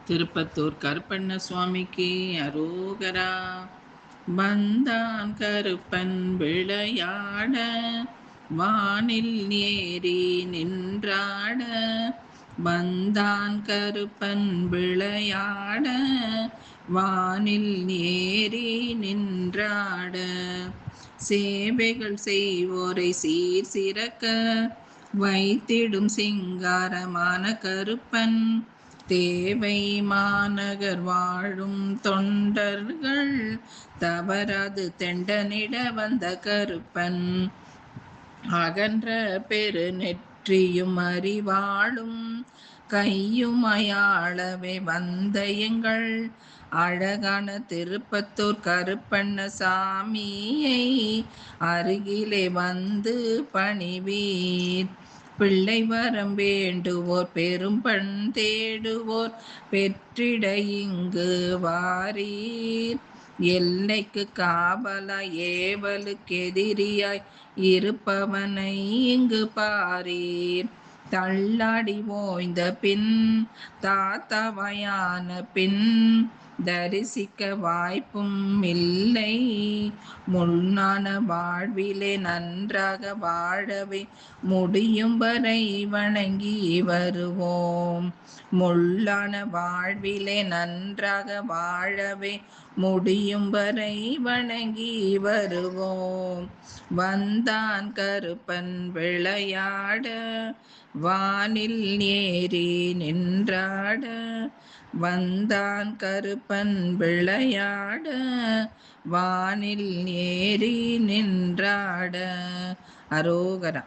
திருப்பத்தூர் கருப்பண்ண சுவாமிக்கு அரோகரா. வந்தான் கருப்பன் விளையாட, வானில் ஏறி நின்றாட. வந்தான் கருப்பன் விளையாட, வானில் ஏறி நின்றாட. சேவைகள் செய்வோரை சீர் சிறக்க வைத்திடும் சிங்காரமான கருப்பன். தேவை மாநகர் வாழும் தொண்டர்கள் தவறாது தெண்டனிட வந்த கருப்பன். அகன்ற பெரு நெற்றியும் அறிவாளும் கையுமையாளவே வந்த எங்கள் அழகான திருப்பத்தூர் கருப்பண்ண சாமியை அருகிலே வந்து பணிவீர். பிள்ளை வரம் வேண்டுவோர் பெரும் பண் தேடுவோர் பெற்றிட இங்கு வாரீர். எல்லைக்கு காவலாய் ஏவலுக்கு எதிரியாய் இருப்பவனை இங்கு பாரீர். தள்ளாடி ஓய்ந்த பின் தாத்தாவாயான பின் தரிசிக்க வாய்ப்பும் இல்லை. முன்னான வாழ்விலே நன்றாக வாழவே முடியும் வரை வணங்கி வருவோம். முள்ளான வாழ்விலே நன்றாக வாழவே முடியும் வரை வணங்கி வருவோம். வந்தான் கருப்பன் விளையாட, வானில் ஏறி நின்றாட. வந்தான் கருப்பன் விளையாட, வானில் ஏறி நின்றாட. அரோகரா.